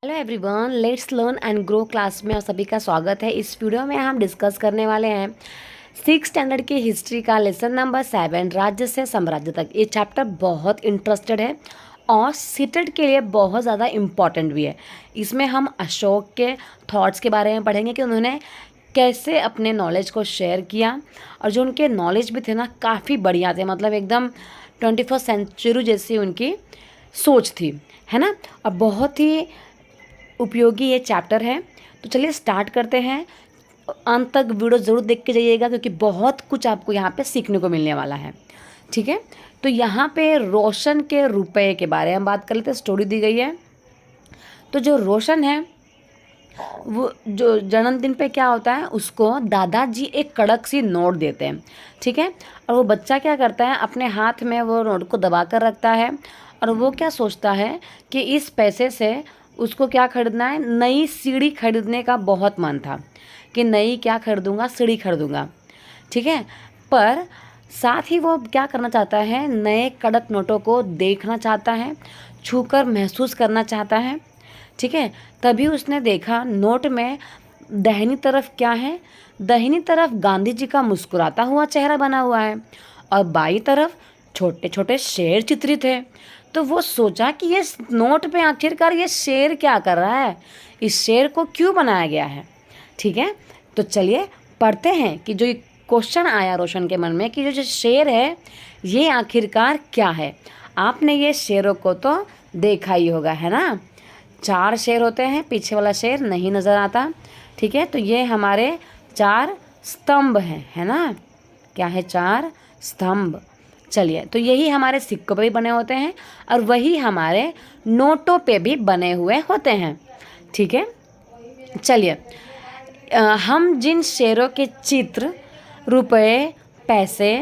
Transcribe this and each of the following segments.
Hello everyone, let's learn and grow class में आप सभी का स्वागत है। इस वीडियो में हम डिस्कस करने वाले हैं 6 स्टैंडर्ड की हिस्ट्री का लेसन नंबर 7 राज्य से साम्राज्य तक। ये चैप्टर बहुत इंटरेस्टेड है और सीटेट के लिए बहुत ज़्यादा इम्पॉर्टेंट भी है। इसमें हम अशोक के थॉट्स के बारे में पढ़ेंगे कि उन्होंने कैसे अपने नॉलेज को शेयर किया और जो उनके नॉलेज भी थे ना काफ़ी बढ़िया थे, मतलब एकदम 21st सेंचुरी जैसी उनकी सोच थी, है ना। और बहुत ही उपयोगी ये चैप्टर है। तो चलिए स्टार्ट करते हैं। अंत तक वीडियो ज़रूर देख के जाइएगा क्योंकि बहुत कुछ आपको यहाँ पे सीखने को मिलने वाला है, ठीक है। तो यहाँ पे रोशन के रुपए के बारे में बात कर लेते हैं। स्टोरी दी गई है। तो जो रोशन है वो जो जन्मदिन पे क्या होता है, उसको दादाजी एक कड़क सी नोट देते हैं, ठीक है। और वो बच्चा क्या करता है, अपने हाथ में वो नोट को दबा कर रखता है और वो क्या सोचता है कि इस पैसे से उसको क्या खरीदना है, नई सीढ़ी खरीदने का बहुत मन था कि नई क्या खरीदूंगा, सीढ़ी खरीदूंगा, ठीक है। पर साथ ही वो क्या करना चाहता है, नए कड़क नोटों को देखना चाहता है, छूकर महसूस करना चाहता है, ठीक है। तभी उसने देखा नोट में दाहिनी तरफ क्या है, दाहिनी तरफ गांधी जी का मुस्कुराता हुआ चेहरा बना हुआ है और बाई तरफ छोटे छोटे शेर चित्रित है। तो वो सोचा कि ये नोट पे आखिरकार ये शेर क्या कर रहा है, इस शेर को क्यों बनाया गया है, ठीक है। तो चलिए पढ़ते हैं कि जो क्वेश्चन आया रोशन के मन में कि जो शेर है ये आखिरकार क्या है। आपने ये शेरों को तो देखा ही होगा, है ना। 4 शेर होते हैं, पीछे वाला शेर नहीं नज़र आता, ठीक है। तो ये हमारे 4 स्तंभ हैं, है ना। क्या है, 4 स्तंभ। चलिए, तो यही हमारे सिक्कों पे भी बने होते हैं और वही हमारे नोटों पे भी बने हुए होते हैं, ठीक है। चलिए, हम जिन शेरों के चित्र रुपए पैसे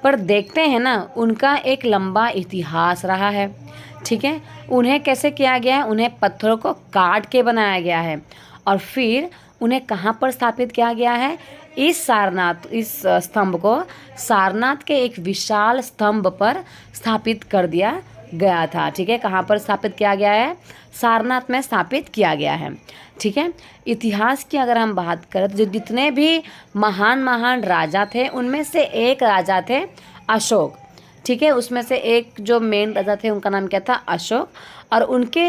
पर देखते हैं ना, उनका एक लंबा इतिहास रहा है, ठीक है। उन्हें कैसे किया गया है, उन्हें पत्थरों को काट के बनाया गया है और फिर उन्हें कहाँ पर स्थापित किया गया है, इस स्तंभ को सारनाथ के एक विशाल स्तंभ पर स्थापित कर दिया गया था, ठीक है। कहाँ पर स्थापित किया गया है, सारनाथ में स्थापित किया गया है, ठीक है। इतिहास की अगर हम बात करें तो जितने भी महान महान राजा थे उनमें से एक राजा थे अशोक, ठीक है। उसमें से एक जो मेन राजा थे उनका नाम क्या था, अशोक। और उनके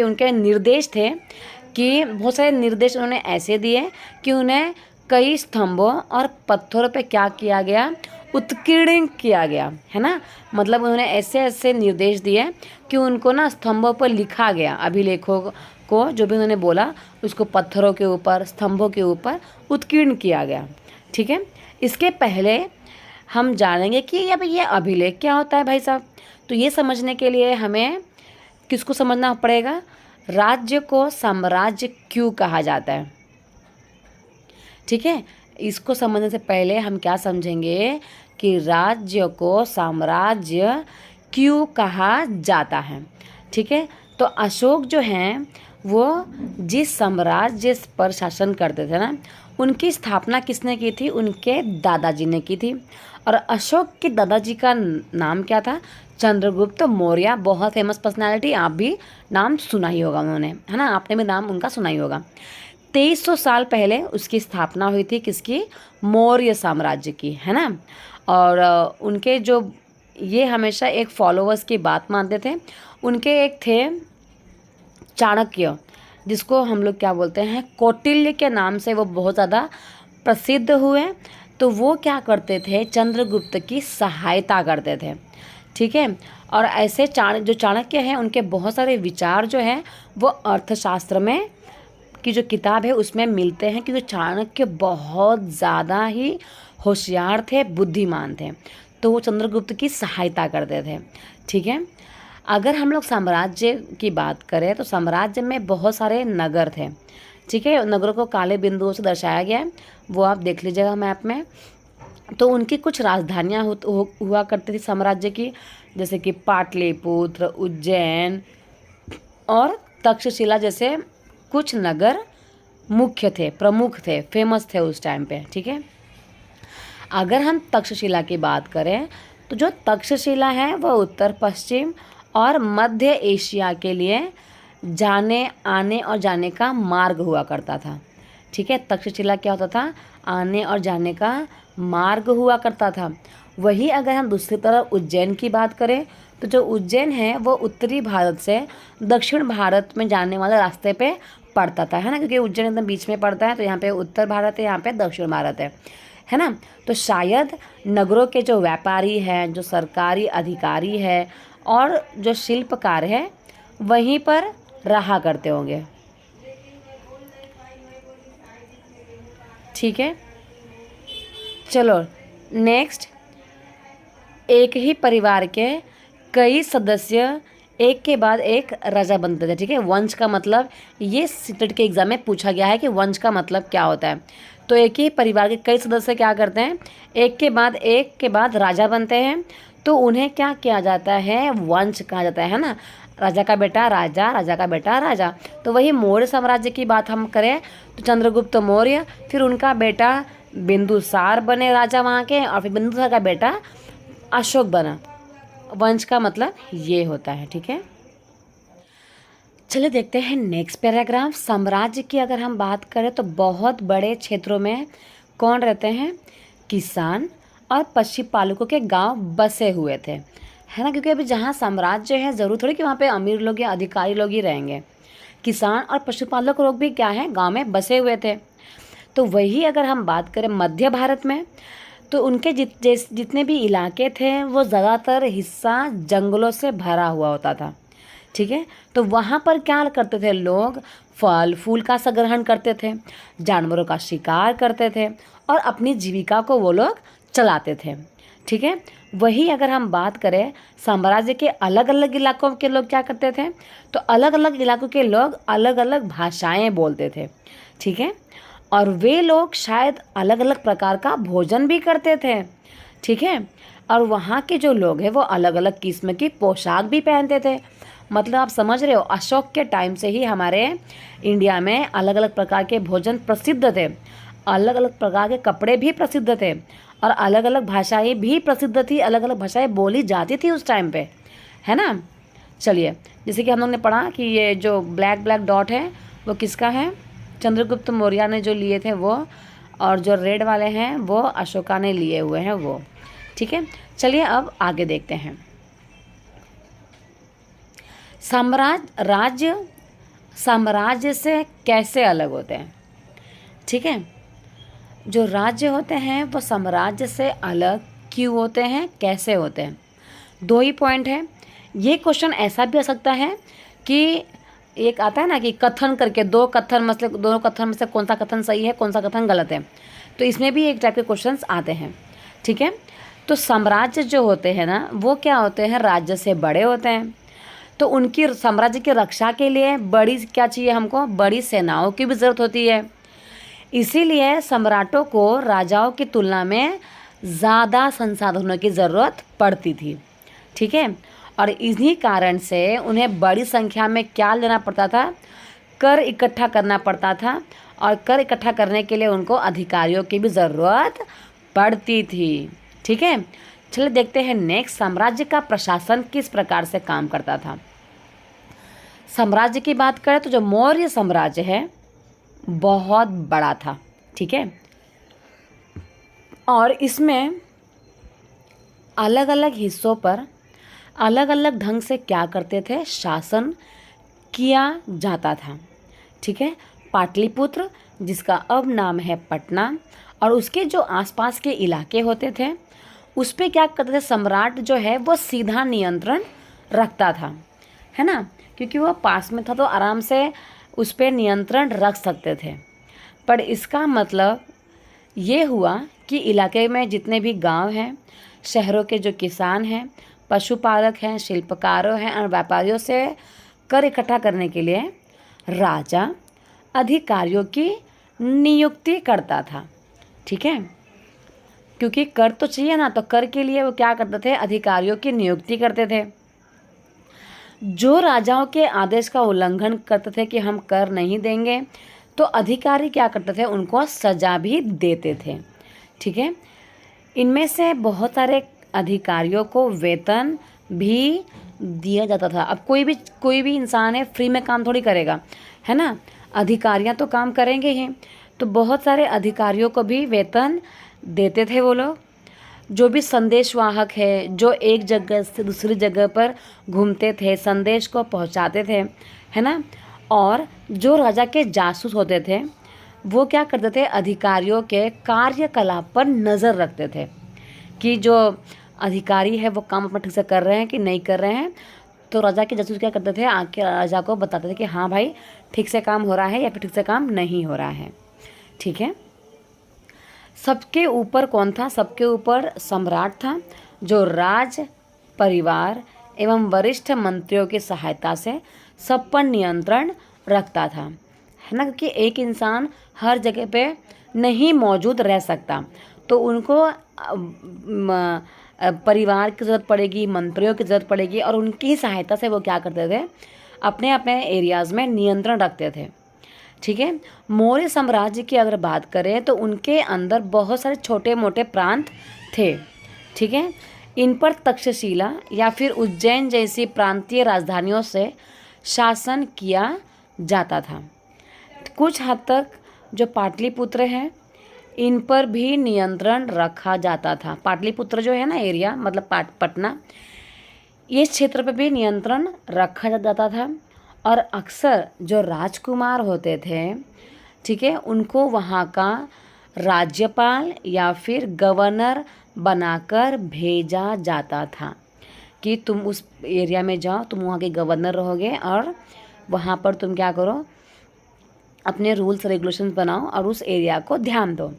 उनके निर्देश थे कि बहुत सारे निर्देश उन्होंने ऐसे दिए कि उन्हें कई स्तंभों और पत्थरों पे क्या किया गया, उत्कीर्ण किया गया, है ना। मतलब उन्होंने ऐसे ऐसे निर्देश दिए कि उनको ना स्तंभों पर लिखा गया, अभिलेखों को जो भी उन्होंने बोला उसको पत्थरों के ऊपर, स्तंभों के ऊपर उत्कीर्ण किया गया, ठीक है। इसके पहले हम जानेंगे कि अब ये अभिलेख क्या होता है भाई साहब। तो ये समझने के लिए हमें किसको समझना पड़ेगा, राज्य को साम्राज्य क्यों कहा जाता है, ठीक है। इसको समझने से पहले हम क्या समझेंगे कि राज्य को साम्राज्य क्यों कहा जाता है, ठीक है। तो अशोक जो हैं वो जिस साम्राज्य पर शासन करते थे ना, उनकी स्थापना किसने की थी, उनके दादाजी ने की थी। और अशोक के दादाजी का नाम क्या था, चंद्रगुप्त मौर्य। बहुत फेमस पर्सनालिटी, आप भी नाम सुना ही होगा उन्होंने, है ना, आपने भी नाम उनका सुना ही होगा। 2300 साल पहले उसकी स्थापना हुई थी, किसकी, मौर्य साम्राज्य की, है ना। और उनके जो ये हमेशा एक फॉलोअर्स की बात मानते थे। उनके एक थे चाणक्य, जिसको हम लोग क्या बोलते हैं, कौटिल्य के नाम से वो बहुत ज़्यादा प्रसिद्ध हुए। तो वो क्या करते थे, चंद्रगुप्त की सहायता करते थे, ठीक है। और ऐसे जो चाणक्य हैं उनके बहुत सारे विचार जो हैं वो अर्थशास्त्र में की जो किताब है उसमें मिलते हैं, क्योंकि चाणक्य बहुत ज़्यादा ही होशियार थे, बुद्धिमान थे। तो वो चंद्रगुप्त की सहायता करते थे, ठीक है। अगर हम लोग साम्राज्य की बात करें तो साम्राज्य में बहुत सारे नगर थे, ठीक है। नगरों को काले बिंदुओं से दर्शाया गया है, वो आप देख लीजिएगा मैप में। तो उनकी कुछ राजधानियाँ हुआ करती थी साम्राज्य की, जैसे कि पाटलिपुत्र, उज्जैन और तक्षशिला जैसे कुछ नगर मुख्य थे, प्रमुख थे, फेमस थे उस टाइम पे, ठीक है। अगर हम तक्षशिला की बात करें तो जो तक्षशिला है वह उत्तर पश्चिम और मध्य एशिया के लिए जाने आने और जाने का मार्ग हुआ करता था। ठीक है, तक्षशिला क्या होता था? आने और जाने का मार्ग हुआ करता था। वही अगर हम दूसरी तरफ उज्जैन की बात करें तो जो उज्जैन है वो उत्तरी भारत से दक्षिण भारत में जाने वाले रास्ते पे पड़ता था, है ना, क्योंकि उज्जैन एकदम बीच में पड़ता है। तो यहाँ पे उत्तर भारत है, यहाँ पे दक्षिण भारत है ना। तो शायद नगरों के जो व्यापारी हैं, जो सरकारी अधिकारी है और जो शिल्पकार है वहीं पर रहा करते होंगे। ठीक है, चलो नेक्स्ट। एक ही परिवार के कई सदस्य एक के बाद एक राजा बनते थे। ठीक है, वंश का मतलब, ये सीटेट के एग्जाम में पूछा गया है कि वंश का मतलब क्या होता है। तो एक ही परिवार के कई सदस्य क्या करते हैं? एक के बाद राजा बनते हैं। तो उन्हें क्या किया जाता है? वंश कहा जाता है ना। राजा का बेटा राजा, राजा का बेटा राजा। तो वही मौर्य साम्राज्य की बात हम करें तो चंद्रगुप्त मौर्य, फिर उनका बेटा बिंदुसार बने राजा वहाँ के, और फिर बिंदुसार का बेटा अशोक बना। वंश का मतलब ये होता है। ठीक है, चलिए देखते हैं नेक्स्ट पैराग्राफ। साम्राज्य की अगर हम बात करें तो बहुत बड़े क्षेत्रों में कौन रहते हैं? किसान और पशुपालकों के गांव बसे हुए थे, है ना, क्योंकि अभी जहाँ साम्राज्य है ज़रूर थोड़ी कि वहाँ पे अमीर लोग या अधिकारी लोग ही रहेंगे। किसान और पशुपालक लोग भी क्या है? गाँव में बसे हुए थे। तो वही अगर हम बात करें मध्य भारत में तो उनके जितने भी इलाके थे वो ज़्यादातर हिस्सा जंगलों से भरा हुआ होता था। ठीक है, तो वहाँ पर क्या करते थे लोग? फल फूल का संग्रहण करते थे, जानवरों का शिकार करते थे और अपनी जीविका को वो लोग चलाते थे। ठीक है, वही अगर हम बात करें साम्राज्य के अलग अलग इलाकों के लोग क्या करते थे? तो अलग अलग इलाकों के लोग अलग अलग भाषाएं बोलते थे। ठीक है, और वे लोग शायद अलग अलग प्रकार का भोजन भी करते थे। ठीक है, और वहाँ के जो लोग हैं वो अलग अलग किस्म की पोशाक भी पहनते थे। मतलब आप समझ रहे हो, अशोक के टाइम से ही हमारे इंडिया में अलग अलग प्रकार के भोजन प्रसिद्ध थे, अलग अलग प्रकार के कपड़े भी प्रसिद्ध थे और अलग अलग भाषाएं भी प्रसिद्ध थी, अलग अलग भाषाएं बोली जाती थी उस टाइम पे, है ना। चलिए, जैसे कि हम लोग ने पढ़ा कि ये जो ब्लैक ब्लैक डॉट है वो किसका है? चंद्रगुप्त मौर्य ने जो लिए थे वो, और जो रेड वाले हैं वो अशोका ने लिए हुए हैं वो। ठीक है, चलिए अब आगे देखते हैं। साम्राज्य से कैसे अलग होते हैं? ठीक है, जो राज्य होते हैं वो साम्राज्य से अलग क्यों होते हैं, कैसे होते हैं? दो ही पॉइंट है। ये क्वेश्चन ऐसा भी आ सकता है कि एक आता है ना कि कथन करके, दोनों कथन में से कौन सा कथन सही है, कौन सा कथन गलत है। तो इसमें भी एक टाइप के क्वेश्चंस आते हैं। ठीक है, तो साम्राज्य जो होते हैं ना वो क्या होते हैं? राज्य से बड़े होते हैं। तो उनकी साम्राज्य की रक्षा के लिए बड़ी क्या चाहिए हमको? बड़ी सेनाओं की भी ज़रूरत होती है। इसीलिए सम्राटों को राजाओं की तुलना में ज़्यादा संसाधनों की ज़रूरत पड़ती थी। ठीक है, और इन्हीं कारण से उन्हें बड़ी संख्या में क्या लेना पड़ता था? कर इकट्ठा करना पड़ता था, और कर इकट्ठा करने के लिए उनको अधिकारियों की भी ज़रूरत पड़ती थी। ठीक है, चलिए देखते हैं नेक्स्ट, साम्राज्य का प्रशासन किस प्रकार से काम करता था। साम्राज्य की बात करें तो जो मौर्य साम्राज्य है बहुत बड़ा था। ठीक है, और इसमें अलग अलग हिस्सों पर अलग अलग ढंग से क्या करते थे? शासन किया जाता था। ठीक है, पाटलिपुत्र जिसका अब नाम है पटना, और उसके जो आसपास के इलाके होते थे उस पे क्या करते थे? सम्राट जो है वो सीधा नियंत्रण रखता था, है ना, क्योंकि वो पास में था तो आराम से उस पर नियंत्रण रख सकते थे। पर इसका मतलब ये हुआ कि इलाके में जितने भी गांव हैं, शहरों के जो किसान हैं, पशुपालक हैं, शिल्पकारों हैं और व्यापारियों से कर इकट्ठा करने के लिए राजा अधिकारियों की नियुक्ति करता था। ठीक है, क्योंकि कर तो चाहिए ना, तो कर के लिए वो क्या करते थे? अधिकारियों की नियुक्ति करते थे। जो राजाओं के आदेश का उल्लंघन करते थे कि हम कर नहीं देंगे, तो अधिकारी क्या करते थे? उनको सजा भी देते थे। ठीक है, इनमें से बहुत सारे अधिकारियों को वेतन भी दिया जाता था। अब कोई भी इंसान है फ्री में काम थोड़ी करेगा, है ना, अधिकारियां तो काम करेंगे ही। तो बहुत सारे अधिकारियों को भी वेतन देते थे वो लोग। जो भी संदेशवाहक है, जो एक जगह से दूसरी जगह पर घूमते थे, संदेश को पहुंचाते थे, है ना, और जो राजा के जासूस होते थे वो क्या करते थे, अधिकारियों के कार्यकलाप पर नज़र रखते थे कि जो अधिकारी है वो काम अपना ठीक से कर रहे हैं कि नहीं कर रहे हैं। तो राजा के जासूस क्या करते थे, आके राजा को बताते थे कि हाँ भाई ठीक से काम हो रहा है या फिर ठीक से काम नहीं हो रहा है। ठीक है। सबके ऊपर कौन था, सबके ऊपर सम्राट था, जो राज परिवार एवं वरिष्ठ मंत्रियों की सहायता से सब पर नियंत्रण रखता था, है ना, क्योंकि एक इंसान हर जगह पे नहीं मौजूद रह सकता। तो उनको परिवार की ज़रूरत पड़ेगी, मंत्रियों की ज़रूरत पड़ेगी, और उनकी सहायता से वो क्या करते थे, अपने अपने एरियाज़ में नियंत्रण रखते थे। ठीक है। मौर्य साम्राज्य की अगर बात करें तो उनके अंदर बहुत सारे छोटे मोटे प्रांत थे। ठीक है। इन पर तक्षशिला या फिर उज्जैन जैसी प्रांतीय राजधानियों से शासन किया जाता था। कुछ हद तक जो पाटलिपुत्र है इन पर भी नियंत्रण रखा जाता था। पाटलिपुत्र जो है ना एरिया, मतलब पटना, ये क्षेत्र पर भी नियंत्रण रखा जाता था। और अक्सर जो राजकुमार होते थे, ठीक है, उनको वहाँ का राज्यपाल या फिर गवर्नर बनाकर भेजा जाता था कि तुम उस एरिया में जाओ, तुम वहाँ के गवर्नर रहोगे और वहाँ पर तुम क्या करो, अपने रूल्स रेगुलेशंस बनाओ और उस एरिया को ध्यान दो।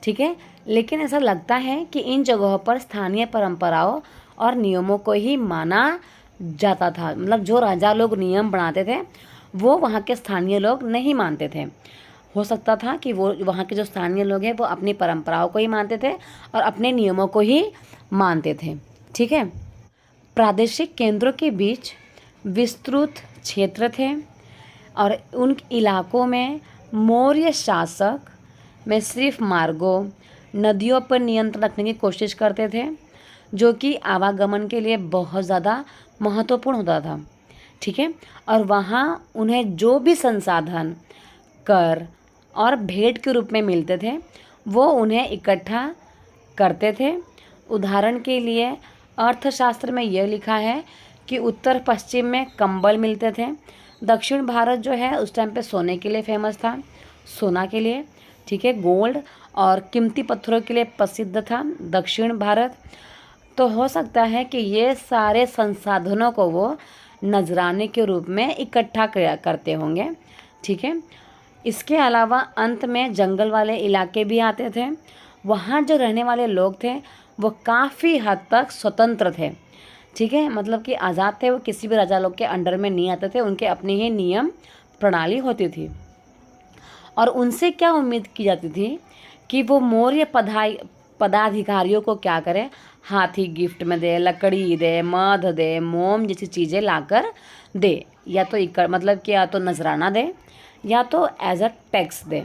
ठीक है। लेकिन ऐसा लगता है कि इन जगहों पर स्थानीय परंपराओं और नियमों को ही माना जाता था। मतलब जो राजा लोग नियम बनाते थे वो वहाँ के स्थानीय लोग नहीं मानते थे। हो सकता था कि वो वहाँ के जो स्थानीय लोग हैं वो अपनी परंपराओं को ही मानते थे और अपने नियमों को ही मानते थे। ठीक है। प्रादेशिक केंद्रों के बीच विस्तृत क्षेत्र थे और उन इलाकों में मौर्य शासक में सिर्फ मार्गों, नदियों पर नियंत्रण रखने की कोशिश करते थे, जो कि आवागमन के लिए बहुत ज़्यादा महत्वपूर्ण होता था। ठीक है। और वहाँ उन्हें जो भी संसाधन कर और भेंट के रूप में मिलते थे वो उन्हें इकट्ठा करते थे। उदाहरण के लिए अर्थशास्त्र में यह लिखा है कि उत्तर पश्चिम में कंबल मिलते थे। दक्षिण भारत जो है उस टाइम पे सोने के लिए फेमस था, सोना के लिए, ठीक है, गोल्ड और कीमती पत्थरों के लिए प्रसिद्ध था दक्षिण भारत। तो हो सकता है कि ये सारे संसाधनों को वो नजराने के रूप में इकट्ठा करते होंगे। ठीक है। इसके अलावा अंत में जंगल वाले इलाके भी आते थे। वहाँ जो रहने वाले लोग थे वो काफ़ी हद तक स्वतंत्र थे। ठीक है। मतलब कि आज़ाद थे, वो किसी भी राजा लोग के अंडर में नहीं आते थे, उनके अपने ही नियम प्रणाली होती थी। और उनसे क्या उम्मीद की जाती थी कि वो मौर्य पदाधिकारियों को क्या करे, हाथी गिफ्ट में दे, लकड़ी दे, मध दे, मोम जैसी चीज़ें लाकर दे, या तो मतलब कि या तो नजराना दे या तो एज अ टैक्स दे।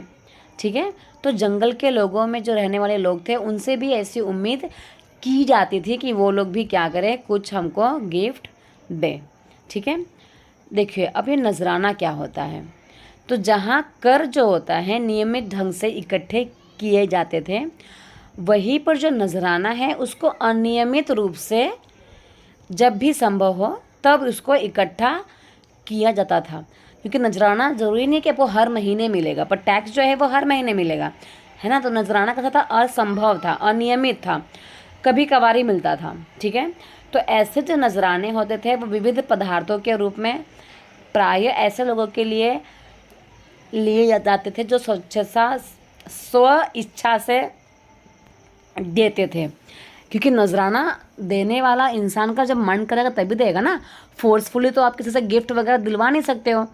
ठीक है। तो जंगल के लोगों में जो रहने वाले लोग थे उनसे भी ऐसी उम्मीद की जाती थी कि वो लोग भी क्या करें, कुछ हमको गिफ्ट दे। ठीक है। देखिए अब ये नजराना क्या होता है। तो जहाँ कर जो होता है नियमित ढंग से इकट्ठे किए जाते थे, वहीं पर जो नजराना है उसको अनियमित रूप से जब भी संभव हो तब उसको इकट्ठा किया जाता था। क्योंकि नजराना ज़रूरी नहीं कि आपको हर महीने मिलेगा, पर टैक्स जो है वो हर महीने मिलेगा, है ना। तो नजराना कैसा था, असंभव था, अनियमित था, कभी कभार मिलता था। ठीक है। तो ऐसे जो नजराने होते थे वो विविध पदार्थों के रूप में प्राय ऐसे लोगों के लिए जाते थे जो स्व इच्छा से देते थे। क्योंकि नजराना देने वाला इंसान का जब मन करेगा तभी देगा ना, फोर्सफुली तो आप किसी से गिफ्ट वगैरह दिलवा नहीं सकते हो।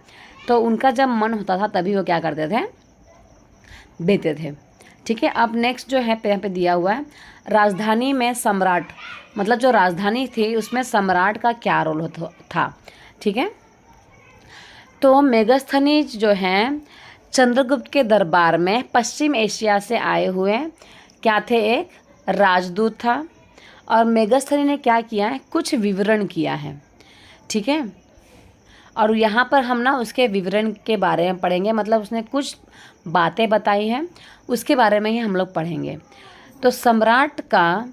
तो उनका जब मन होता था तभी वो क्या करते थे, देते थे। ठीक है। अब नेक्स्ट जो है यहाँ पे दिया हुआ है, राजधानी में सम्राट, मतलब जो राजधानी थी उसमें सम्राट का क्या रोल था। ठीक है। तो मेगास्थनीज जो हैं चंद्रगुप्त के दरबार में पश्चिम एशिया से आए हुए क्या थे, एक राजदूत था। और मेगास्थनी ने क्या किया है, कुछ विवरण किया है। ठीक है। और यहाँ पर हम ना उसके विवरण के बारे में पढ़ेंगे, मतलब उसने कुछ बातें बताई हैं उसके बारे में ही हम लोग पढ़ेंगे। तो सम्राट का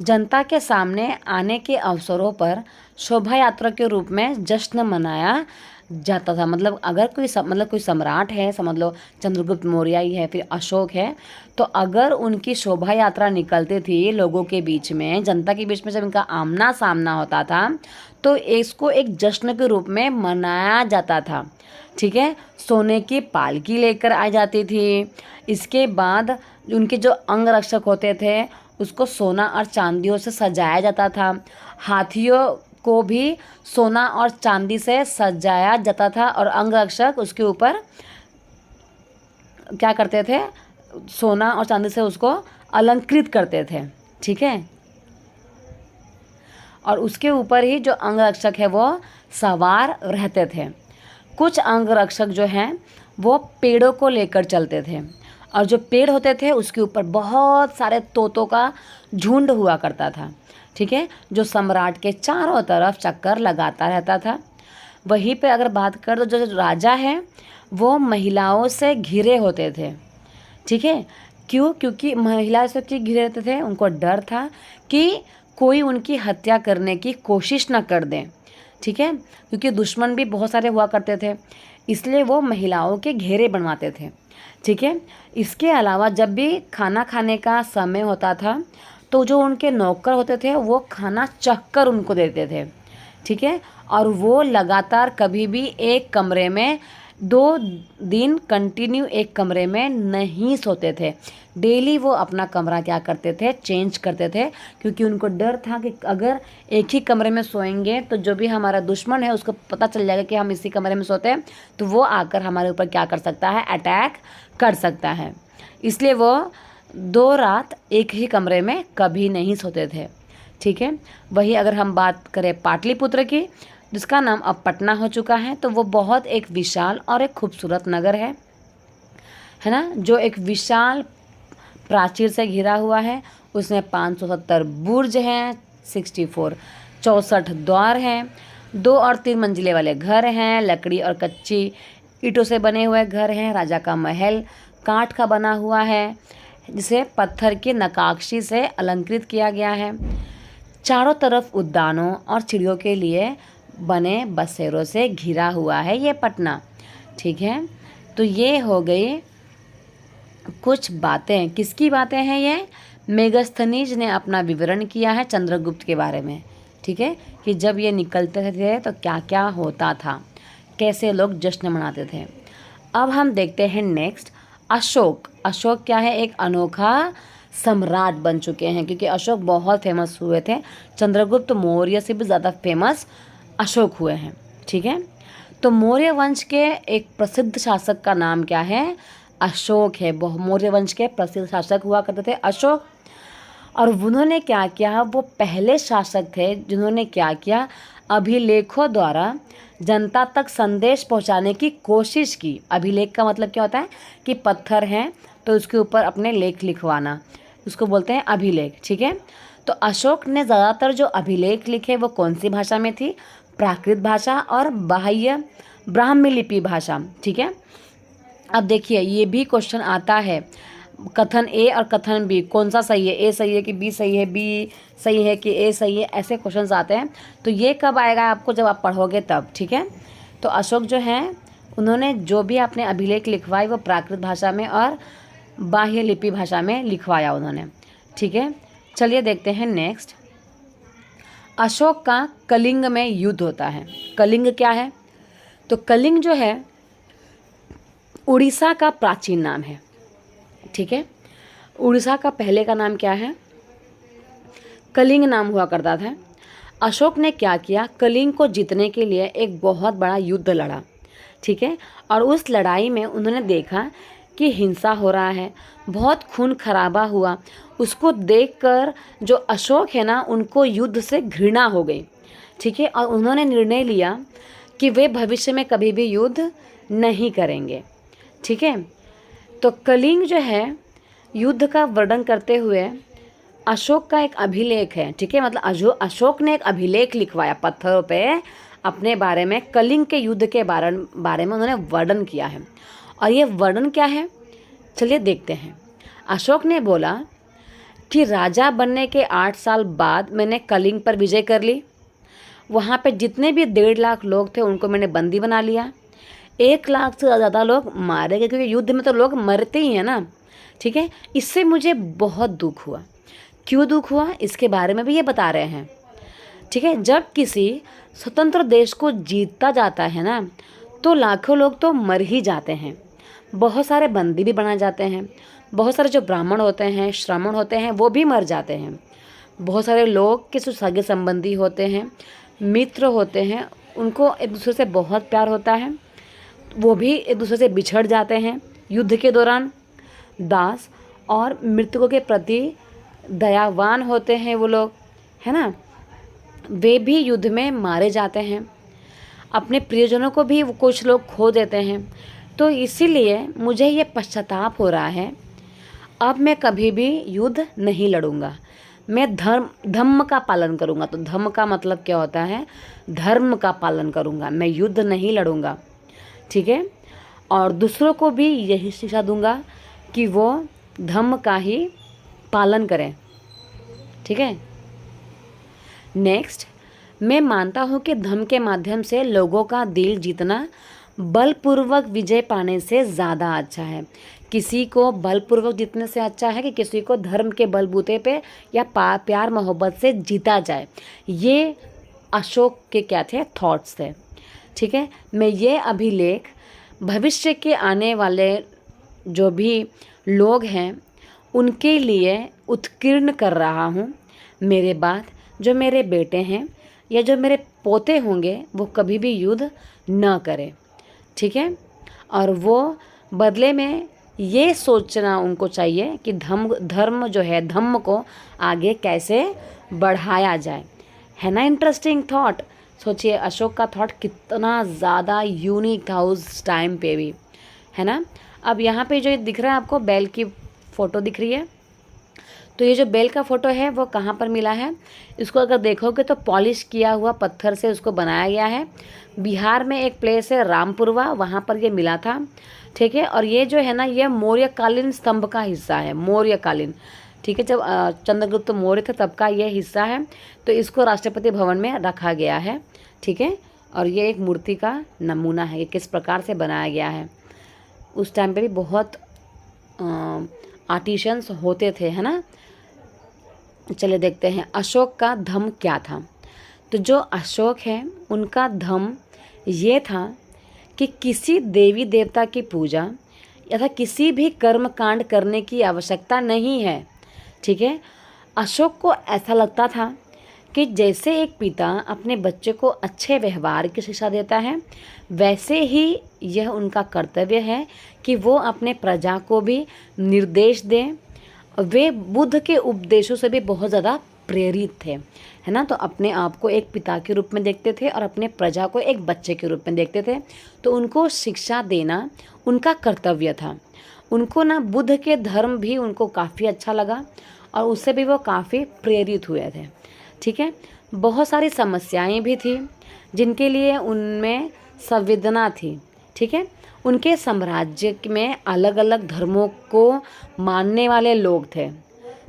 जनता के सामने आने के अवसरों पर शोभा यात्रा के रूप में जश्न मनाया जाता था। मतलब अगर कोई सम्राट है, समझ लो चंद्रगुप्त मौर्य ही है, फिर अशोक है, तो अगर उनकी शोभा यात्रा निकलती थी लोगों के बीच में, जनता के बीच में, जब इनका आमना सामना होता था तो इसको एक जश्न के रूप में मनाया जाता था। ठीक है। सोने की पालकी लेकर आ जाती थी। इसके बाद उनके जो अंगरक्षक होते थे उसको सोना और चांदियों से सजाया जाता था। हाथियों को भी सोना और चांदी से सजाया जाता था और अंगरक्षक उसके ऊपर क्या करते थे, सोना और चांदी से उसको अलंकृत करते थे। ठीक है। और उसके ऊपर ही जो अंगरक्षक है वो सवार रहते थे। कुछ अंगरक्षक जो हैं वो पेड़ों को लेकर चलते थे और जो पेड़ होते थे उसके ऊपर बहुत सारे तोतों का झुंड हुआ करता था। ठीक है। जो सम्राट के चारों तरफ चक्कर लगाता रहता था। वहीं पे अगर बात कर तो जो राजा है वो महिलाओं से घिरे होते थे। ठीक है। क्यों? क्योंकि महिला से क्यों घिरे रहते थे? उनको डर था कि कोई उनकी हत्या करने की कोशिश ना कर दे। ठीक है। क्योंकि दुश्मन भी बहुत सारे हुआ करते थे, इसलिए वो महिलाओं के घेरे बनवाते थे। ठीक है। इसके अलावा जब भी खाना खाने का समय होता था तो जो उनके नौकर होते थे वो खाना चख कर उनको देते थे। ठीक है। और वो लगातार कभी भी एक कमरे में 2 दिन कंटिन्यू एक कमरे में नहीं सोते थे। डेली वो अपना कमरा क्या करते थे, चेंज करते थे, क्योंकि उनको डर था कि अगर एक ही कमरे में सोएंगे तो जो भी हमारा दुश्मन है उसको पता चल जाएगा कि हम इसी कमरे में सोते हैं, तो वो आकर हमारे ऊपर क्या कर सकता है, अटैक कर सकता है। इसलिए वो 2 रात एक ही कमरे में कभी नहीं सोते थे। ठीक है। वही अगर हम बात करें पाटलिपुत्र की, जिसका नाम अब पटना हो चुका है, तो वो बहुत एक विशाल और एक खूबसूरत नगर है ना, जो एक विशाल प्राचीर से घिरा हुआ है। उसमें 570 बुर्ज हैं, 64 द्वार हैं, 2 और 3 मंजिले वाले घर हैं, लकड़ी और कच्ची ईंटों से बने हुए घर हैं। राजा का महल काठ का बना हुआ है जिसे पत्थर की नक्काशी से अलंकृत किया गया है। चारों तरफ उद्यानों और चिड़ियों के लिए बने बसेरों से घिरा हुआ है ये पटना। ठीक है। तो ये हो गई कुछ बातें। किसकी बातें हैं ये? मेगास्थनीज ने अपना विवरण किया है चंद्रगुप्त के बारे में। ठीक है। कि जब ये निकलते थे तो क्या क्या होता था, कैसे लोग जश्न मनाते थे। अब हम देखते हैं नेक्स्ट अशोक। अशोक क्या है? एक अनोखा सम्राट बन चुके हैं, क्योंकि अशोक बहुत फेमस हुए थे। चंद्रगुप्त मौर्य से भी ज़्यादा फेमस अशोक हुए हैं। ठीक है। तो मौर्य वंश के एक प्रसिद्ध शासक का नाम क्या है? अशोक है। मौर्य वंश के प्रसिद्ध शासक हुआ करते थे अशोक। और उन्होंने क्या किया, वो पहले शासक थे जिन्होंने क्या किया, अभिलेखों द्वारा जनता तक संदेश पहुंचाने की कोशिश की। अभिलेख का मतलब क्या होता है कि पत्थर हैं तो उसके ऊपर अपने लेख लिखवाना, उसको बोलते हैं अभिलेख। ठीक है। तो अशोक ने ज़्यादातर जो अभिलेख लिखे वो कौन सी भाषा में थी? प्राकृत भाषा और बाह्य ब्राह्मी लिपि भाषा। ठीक है। अब देखिए ये भी क्वेश्चन आता है, कथन ए और कथन बी कौन सा सही है? ए सही है कि बी सही है, बी सही है कि ए सही है? ऐसे क्वेश्चंस आते हैं। तो ये कब आएगा आपको? जब आप पढ़ोगे तब। ठीक है। तो अशोक जो हैं उन्होंने जो भी अपने अभिलेख लिखवाए वो प्राकृत भाषा में और बाह्य लिपि भाषा में लिखवाया उन्होंने। ठीक है। चलिए देखते हैं नेक्स्ट। अशोक का कलिंग में युद्ध होता है। कलिंग क्या है? तो कलिंग जो है उड़ीसा का प्राचीन नाम है। ठीक है। उड़ीसा का पहले का नाम क्या है? कलिंग नाम हुआ करता था। अशोक ने क्या किया, कलिंग को जीतने के लिए एक बहुत बड़ा युद्ध लड़ा। ठीक है। और उस लड़ाई में उन्होंने देखा कि हिंसा हो रहा है, बहुत खून खराबा हुआ। उसको देखकर जो अशोक है ना, उनको युद्ध से घृणा हो गई। ठीक है। और उन्होंने निर्णय लिया कि वे भविष्य में कभी भी युद्ध नहीं करेंगे। ठीक है। तो कलिंग जो है युद्ध का वर्णन करते हुए अशोक का एक अभिलेख है। ठीक है। मतलब अशोक ने एक अभिलेख लिखवाया, पत्थरों पे अपने बारे में कलिंग के युद्ध के बारे में उन्होंने वर्णन किया है। और ये वर्णन क्या है, चलिए देखते हैं। अशोक ने बोला कि राजा बनने के 8 साल बाद मैंने कलिंग पर विजय कर ली। वहाँ पे जितने भी 1.5 लाख लोग थे उनको मैंने बंदी बना लिया। 1 लाख से ज़्यादा लोग मारे गए, क्योंकि युद्ध में तो लोग मरते ही हैं ना, ठीक है। इससे मुझे बहुत दुख हुआ। क्यों दुख हुआ, इसके बारे में भी ये बता रहे हैं, ठीक है। जब किसी स्वतंत्र देश को जीता जाता है ना, तो लाखों लोग तो मर ही जाते हैं, बहुत सारे बंदी भी बना जाते हैं, बहुत सारे जो ब्राह्मण होते हैं, श्रमण होते हैं, वो भी मर जाते हैं। बहुत सारे लोग के जो सगे संबंधी होते हैं, मित्र होते हैं, उनको एक दूसरे से बहुत प्यार होता है, वो भी एक दूसरे से बिछड़ जाते हैं युद्ध के दौरान। दास और मृतकों के प्रति दयावान होते हैं वो लोग, है ना, वे भी युद्ध में मारे जाते हैं। अपने प्रियजनों को भी कुछ लोग खो देते हैं। तो इसीलिए मुझे ये पश्चाताप हो रहा है, अब मैं कभी भी युद्ध नहीं लड़ूंगा, मैं धर्म का पालन करूंगा। तो धर्म का मतलब क्या होता है, धर्म का पालन करूंगा, मैं युद्ध नहीं लड़ूंगा, ठीक है। और दूसरों को भी यही शिक्षा दूंगा कि वो धर्म का ही पालन करें, ठीक है। नेक्स्ट, मैं मानता हूँ कि धर्म के माध्यम से लोगों का दिल जीतना बलपूर्वक विजय पाने से ज़्यादा अच्छा है। किसी को बलपूर्वक जीतने से अच्छा है कि किसी को धर्म के बलबूते पे या प्यार मोहब्बत से जीता जाए। ये अशोक के क्या थे, थॉट्स थे, ठीक है। मैं ये अभिलेख भविष्य के आने वाले जो भी लोग हैं उनके लिए उत्कीर्ण कर रहा हूँ। मेरे बाद जो मेरे बेटे हैं या जो मेरे पोते होंगे वो कभी भी युद्ध न करें, ठीक है। और वो बदले में ये सोचना उनको चाहिए कि धर्म जो है, धम्म को आगे कैसे बढ़ाया जाए, है ना। Interesting thought. सोचिए अशोक का थॉट कितना ज़्यादा यूनिक था उस टाइम पे भी, है ना। अब यहाँ पे जो दिख रहा है आपको, बैल की फ़ोटो दिख रही है, तो ये जो बैल का फ़ोटो है वो कहाँ पर मिला है, इसको अगर देखोगे तो पॉलिश किया हुआ पत्थर से उसको बनाया गया है। बिहार में एक प्लेस है रामपुरवा, वहाँ पर ये मिला था, ठीक है। और ये जो है ना, ये मौर्यकालीन स्तंभ का हिस्सा है, मौर्यकालीन, ठीक है। जब चंद्रगुप्त मौर्य थे तब का ये हिस्सा है। तो इसको राष्ट्रपति भवन में रखा गया है, ठीक है। और ये एक मूर्ति का नमूना है, ये किस प्रकार से बनाया गया है। उस टाइम पे भी बहुत आर्टिशंस होते थे, है ना। चलिए देखते हैं अशोक का धम्म क्या था। तो जो अशोक है उनका धम्म ये था कि किसी देवी देवता की पूजा या किसी भी कर्म कांड करने की आवश्यकता नहीं है, ठीक है। अशोक को ऐसा लगता था कि जैसे एक पिता अपने बच्चे को अच्छे व्यवहार की शिक्षा देता है, वैसे ही यह उनका कर्तव्य है कि वो अपने प्रजा को भी निर्देश दें। वे बुद्ध के उपदेशों से भी बहुत ज़्यादा प्रेरित थे, है ना। तो अपने आप को एक पिता के रूप में देखते थे और अपने प्रजा को एक बच्चे के रूप में देखते थे। तो उनको शिक्षा देना उनका कर्तव्य था। उनको ना बुद्ध के धर्म भी उनको काफ़ी अच्छा लगा और उससे भी वो काफ़ी प्रेरित हुए थे, ठीक है। बहुत सारी समस्याएं भी थी जिनके लिए उनमें संवेदना थी, ठीक है। उनके साम्राज्य में अलग अलग धर्मों को मानने वाले लोग थे,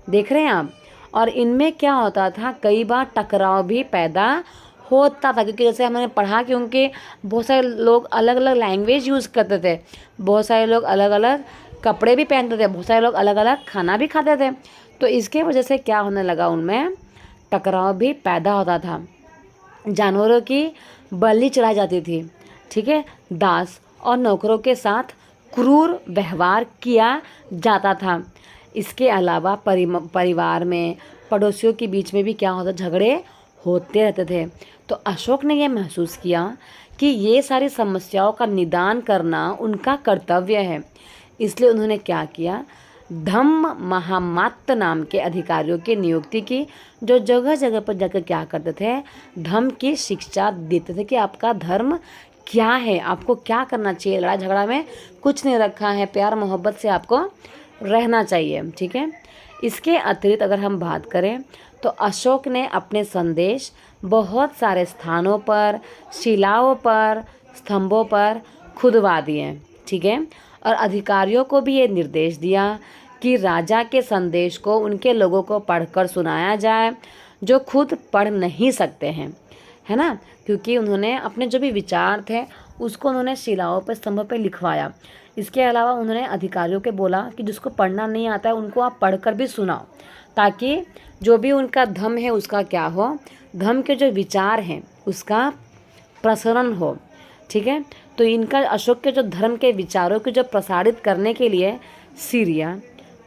देख रहे हैं आप। और इनमें क्या होता था, कई बार टकराव भी पैदा होता था, क्योंकि जैसे हमने पढ़ा कि उनके बहुत सारे लोग अलग अलग लैंग्वेज यूज़ करते थे, बहुत सारे लोग अलग अलग कपड़े भी पहनते थे, बहुत सारे लोग अलग अलग खाना भी खाते थे। तो इसके वजह से क्या होने लगा, उनमें टकराव भी पैदा होता था। जानवरों की बलि चढ़ाई जाती थी, ठीक है। दास और नौकरों के साथ क्रूर व्यवहार किया जाता था। इसके अलावा परिवार में, पड़ोसियों के बीच में भी क्या होता, झगड़े होते रहते थे। तो अशोक ने यह महसूस किया कि ये सारी समस्याओं का निदान करना उनका कर्तव्य है। इसलिए उन्होंने क्या किया, धम्म महामात्य नाम के अधिकारियों की नियुक्ति की, जो जगह जगह पर जाकर क्या करते थे, धम्म की शिक्षा देते थे कि आपका धर्म क्या है, आपको क्या करना चाहिए। लड़ाई झगड़ा में कुछ नहीं रखा है, प्यार मोहब्बत से आपको रहना चाहिए, ठीक है। इसके अतिरिक्त अगर हम बात करें तो अशोक ने अपने संदेश बहुत सारे स्थानों पर, शिलाओं पर, स्तंभों पर खुदवा दिए। ठीक है, और अधिकारियों को भी ये निर्देश दिया कि राजा के संदेश को उनके लोगों को पढ़कर सुनाया जाए जो खुद पढ़ नहीं सकते हैं, है ना। क्योंकि उन्होंने अपने जो भी विचार थे उसको उन्होंने शिलाओं पर, स्तंभों पर लिखवाया। इसके अलावा उन्होंने अधिकारियों को बोला कि जिसको पढ़ना नहीं आता है उनको आप पढ़कर भी सुनाओ, ताकि जो भी उनका धर्म है उसका क्या हो, धर्म के जो विचार हैं उसका प्रसरण हो। ठीक है, तो इनका अशोक के जो धर्म के विचारों को जो प्रसारित करने के लिए सीरिया,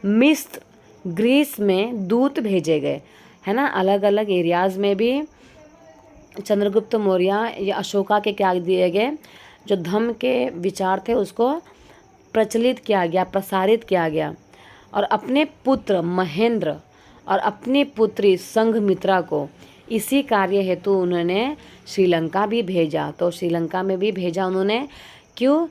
मिस्र, ग्रीस में दूत भेजे गए, है ना। अलग अलग एरियाज़ में भी चंद्रगुप्त मौर्य या अशोका के क्या दिए गए, जो धर्म के विचार थे उसको प्रचलित किया गया, प्रसारित किया गया। और अपने पुत्र महेंद्र और अपनी पुत्री संघमित्रा को इसी कार्य हेतु उन्होंने श्रीलंका भी भेजा। तो श्रीलंका में भी भेजा उन्होंने, क्यों?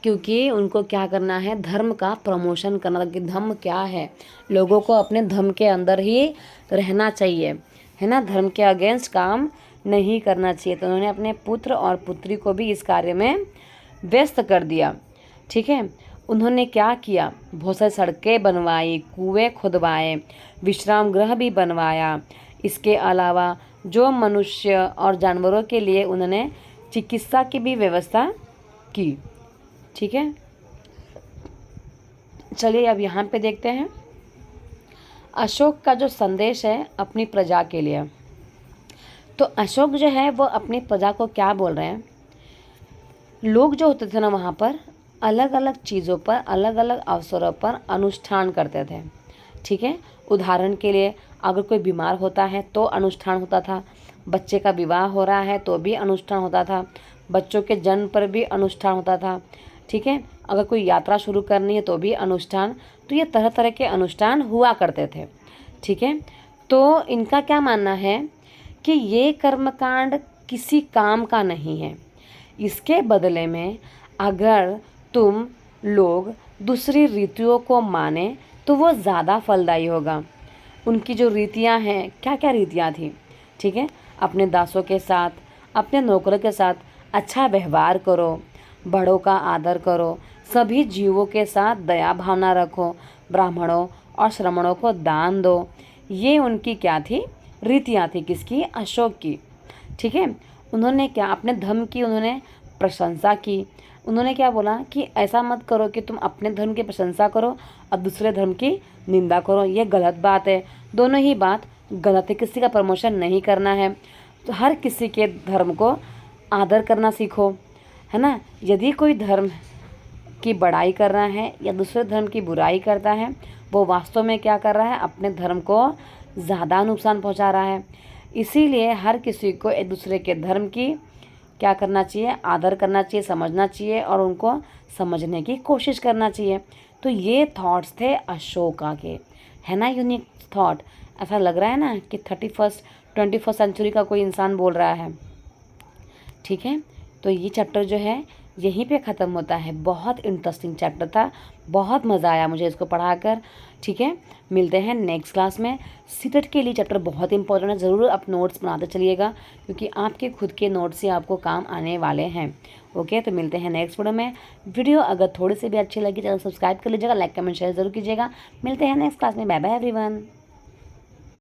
क्योंकि उनको क्या करना है, धर्म का प्रमोशन करना, कि धर्म क्या है, लोगों को अपने धर्म के अंदर ही रहना चाहिए, है ना, धर्म के अगेंस्ट काम नहीं करना चाहिए। तो उन्होंने अपने पुत्र और पुत्री को भी इस कार्य में व्यस्त कर दिया। ठीक है, उन्होंने क्या किया, बहुत सारी सड़कें बनवाई, कुएं खुदवाए, विश्राम गृह भी बनवाया। इसके अलावा जो मनुष्य और जानवरों के लिए उन्होंने चिकित्सा की भी व्यवस्था की। ठीक है, चलिए अब यहाँ पे देखते हैं अशोक का जो संदेश है अपनी प्रजा के लिए। तो अशोक जो है वो अपनी प्रजा को क्या बोल रहे हैं, लोग जो होते थे ना वहाँ पर अलग अलग चीज़ों पर, अलग अलग अवसरों पर अनुष्ठान करते थे। ठीक है, उदाहरण के लिए अगर कोई बीमार होता है तो अनुष्ठान होता था, बच्चे का विवाह हो रहा है तो भी अनुष्ठान होता था, बच्चों के जन्म पर भी अनुष्ठान होता था। ठीक है, अगर कोई यात्रा शुरू करनी है तो भी अनुष्ठान। तो ये तरह तरह के अनुष्ठान हुआ करते थे। ठीक है, तो इनका क्या मानना है कि ये कर्मकांड किसी काम का नहीं है, इसके बदले में अगर तुम लोग दूसरी रीतियों को माने तो वो ज़्यादा फलदायी होगा। उनकी जो रीतियां हैं, क्या क्या रीतियां थी, ठीक है, अपने दासों के साथ, अपने नौकरों के साथ अच्छा व्यवहार करो, बड़ों का आदर करो, सभी जीवों के साथ दया भावना रखो, ब्राह्मणों और श्रमणों को दान दो। ये उनकी क्या थी, रीतियाँ थी, किसकी, अशोक की। ठीक है, उन्होंने क्या, अपने धर्म की उन्होंने प्रशंसा की। उन्होंने क्या बोला कि ऐसा मत करो कि तुम अपने धर्म की प्रशंसा करो और दूसरे धर्म की निंदा करो, ये गलत बात है, दोनों ही बात गलत है। किसी का प्रमोशन नहीं करना है, तो हर किसी के धर्म को आदर करना सीखो, है ना। यदि कोई धर्म की बड़ाई कर रहा है या दूसरे धर्म की बुराई करता है, वो वास्तव में क्या कर रहा है, अपने धर्म को ज़्यादा नुकसान पहुंचा रहा है। इसीलिए हर किसी को एक दूसरे के धर्म की क्या करना चाहिए, आदर करना चाहिए, समझना चाहिए और उनको समझने की कोशिश करना चाहिए। तो ये थॉट्स थे अशोका के, है ना, यूनिक थॉट। ऐसा लग रहा है ना कि 21st सेंचुरी का कोई इंसान बोल रहा है। ठीक है, तो ये चैप्टर जो है यहीं पे ख़त्म होता है। बहुत इंटरेस्टिंग चैप्टर था, बहुत मज़ा आया मुझे इसको पढ़ाकर। ठीक है, मिलते हैं नेक्स्ट क्लास में। सीटेट के लिए चैप्टर बहुत इंपॉर्टेंट है, ज़रूर आप नोट्स बनाते चलिएगा क्योंकि आपके खुद के नोट्स से आपको काम आने वाले हैं। ओके, तो मिलते हैं नेक्स्ट वीडियो में। वीडियो अगर थोड़ी सी भी अच्छी लगी चैनल सब्सक्राइब कर लीजिएगा, लाइक कमेंट शेयर ज़रूर कीजिएगा। मिलते हैं नेक्स्ट क्लास में। Bye bye everyone.